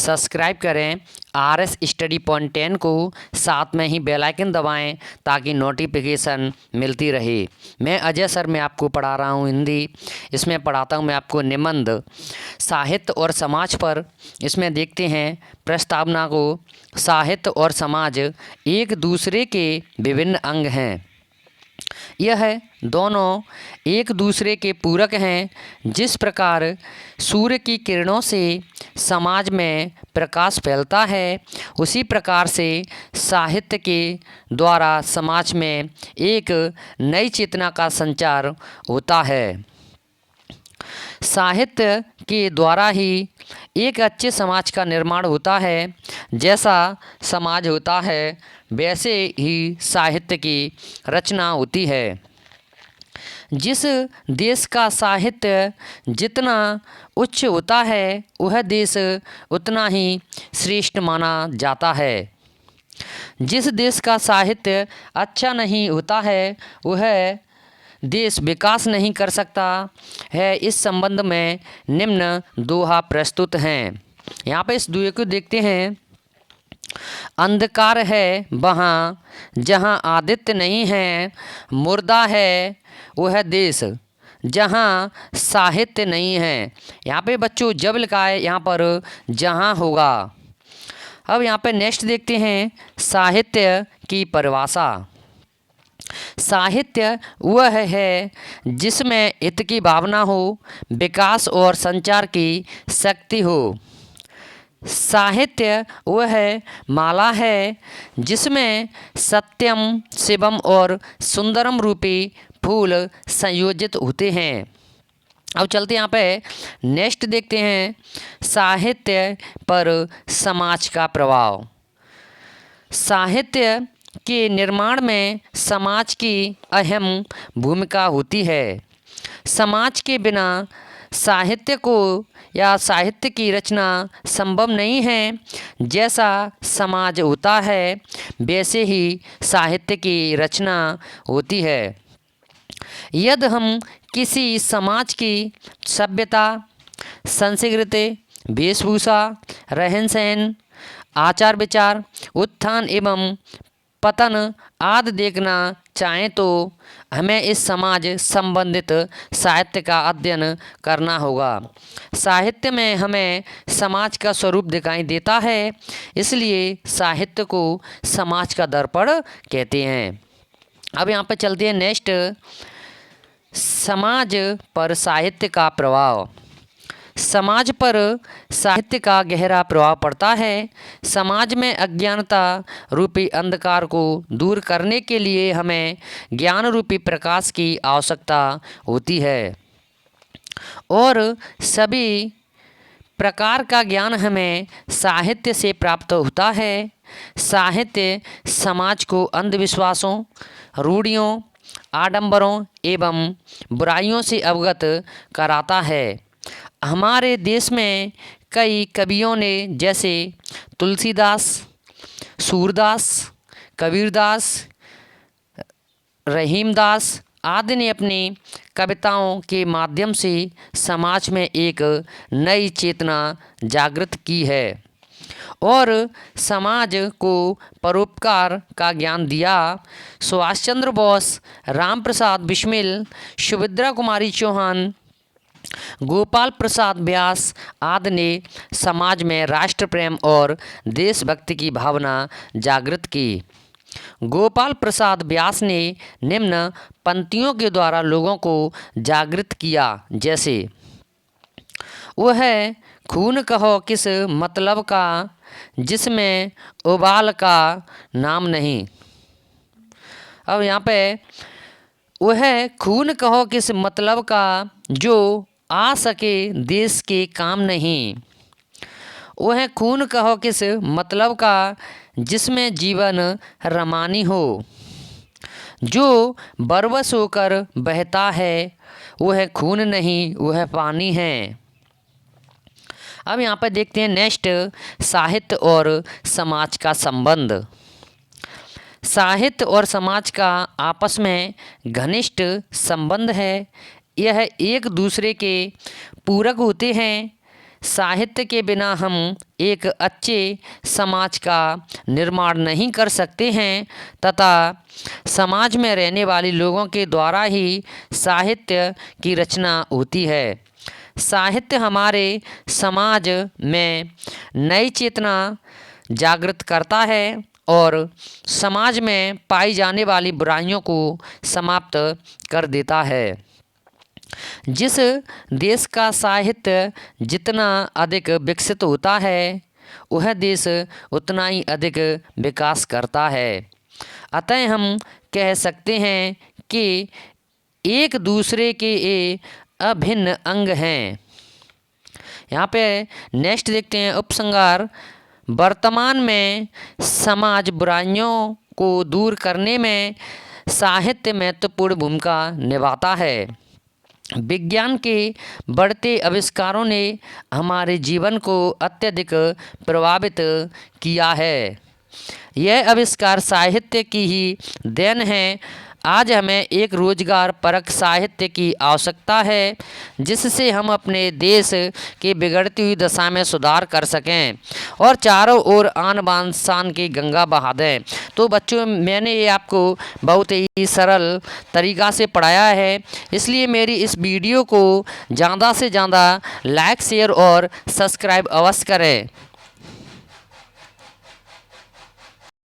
Subscribe करें RS study point 10 को, साथ में ही बेल आइकन दबाएं ताकि नोटिफिकेशन मिलती रहे। मैं अजय सर मैं आपको पढ़ा रहा हूं हिंदी। इसमें पढ़ाता हूं मैं आपको निबंध साहित्य और समाज पर। इसमें देखते हैं प्रस्तावना को। साहित्य और समाज एक दूसरे के विभिन्न अंग हैं। यह दोनों एक दूसरे के पूरक हैं। जिस प्रकार सूर्य की किरणों से समाज में प्रकाश फैलता है, उसी प्रकार से साहित्य के द्वारा समाज में एक नई चेतना का संचार होता है। साहित्य के द्वारा ही एक अच्छे समाज का निर्माण होता है। जैसा समाज होता है वैसे ही साहित्य की रचना होती है। जिस देश का साहित्य जितना उच्च होता है, वह देश उतना ही श्रेष्ठ माना जाता है। जिस देश का साहित्य अच्छा नहीं होता है, वह देश विकास नहीं कर सकता है। इस संबंध में निम्न दोहा प्रस्तुत हैं। यहाँ पे इस दोहे को देखते हैं। अंधकार है वहाँ जहाँ आदित्य नहीं है, मुर्दा है वह देश जहाँ साहित्य नहीं है। यहाँ पे बच्चों जब लिखा है, यहाँ पर जहाँ होगा। अब यहाँ पे नेक्स्ट देखते हैं साहित्य की परिभाषा। साहित्य वह है जिसमें हित की भावना हो, विकास और संचार की शक्ति हो। साहित्य वह माला है जिसमें सत्यम, शिवम और सुंदरम रूपी फूल संयोजित होते हैं। अब चलते यहाँ पे नेक्स्ट देखते हैं साहित्य पर समाज का प्रभाव। साहित्य के निर्माण में समाज की अहम भूमिका होती है। समाज के बिना साहित्य को या साहित्य की रचना संभव नहीं है। जैसा समाज होता है वैसे ही साहित्य की रचना होती है। यदि हम किसी समाज की सभ्यता, संस्कृति, वेशभूषा, रहन सहन, आचार विचार, उत्थान एवं पतन आदि देखना चाहें तो हमें इस समाज संबंधित साहित्य का अध्ययन करना होगा। साहित्य में हमें समाज का स्वरूप दिखाई देता है, इसलिए साहित्य को समाज का दर्पण कहते हैं। अब यहाँ पर चलते हैं नेक्स्ट समाज पर साहित्य का प्रभाव। समाज पर साहित्य का गहरा प्रभाव पड़ता है। समाज में अज्ञानता रूपी अंधकार को दूर करने के लिए हमें ज्ञान रूपी प्रकाश की आवश्यकता होती है और सभी प्रकार का ज्ञान हमें साहित्य से प्राप्त होता है। साहित्य समाज को अंधविश्वासों, रूढ़ियों, आडंबरों एवं बुराइयों से अवगत कराता है। हमारे देश में कई कवियों ने जैसे तुलसीदास, सूरदास, कबीरदास, रहीमदास आदि ने अपनी कविताओं के माध्यम से समाज में एक नई चेतना जागृत की है और समाज को परोपकार का ज्ञान दिया। सुभाष चंद्र बोस, राम प्रसाद बिस्मिल, सुभद्रा कुमारी चौहान, गोपाल प्रसाद व्यास आदि ने समाज में राष्ट्र प्रेम और देशभक्ति की भावना जागृत की। गोपाल प्रसाद व्यास ने निम्न पंक्तियों के द्वारा लोगों को जागृत किया, जैसे वह खून कहो किस मतलब का जिसमें उबाल का नाम नहीं। अब यहाँ पे वह खून कहो किस मतलब का जो आ सके देश के काम नहीं। वह खून कहो किस मतलब का जिसमें जीवन रमानी हो। जो बरबस होकर बहता है वह खून नहीं, वह पानी है। अब यहाँ पर देखते हैं नेक्स्ट साहित्य और समाज का संबंध। साहित्य और समाज का आपस में घनिष्ठ संबंध है। यह एक दूसरे के पूरक होते हैं। साहित्य के बिना हम एक अच्छे समाज का निर्माण नहीं कर सकते हैं तथा समाज में रहने वाले लोगों के द्वारा ही साहित्य की रचना होती है। साहित्य हमारे समाज में नई चेतना जागृत करता है और समाज में पाई जाने वाली बुराइयों को समाप्त कर देता है। जिस देश का साहित्य जितना अधिक विकसित होता है वह देश उतना ही अधिक विकास करता है। अतः हम कह सकते हैं कि एक दूसरे के ये अभिन्न अंग हैं। यहाँ पे नेक्स्ट देखते हैं उपसंहार। वर्तमान में समाज बुराइयों को दूर करने में साहित्य महत्वपूर्ण भूमिका निभाता है। विज्ञान के बढ़ते आविष्कारों ने हमारे जीवन को अत्यधिक प्रभावित किया है। यह आविष्कार साहित्य की ही देन है। आज हमें एक रोजगार परक साहित्य की आवश्यकता है जिससे हम अपने देश की बिगड़ती हुई दशा में सुधार कर सकें और चारों ओर आन बान शान की गंगा बहा दें। तो बच्चों, मैंने ये आपको बहुत ही सरल तरीक़ा से पढ़ाया है, इसलिए मेरी इस वीडियो को ज़्यादा से ज़्यादा लाइक शेयर और सब्सक्राइब अवश्य करें।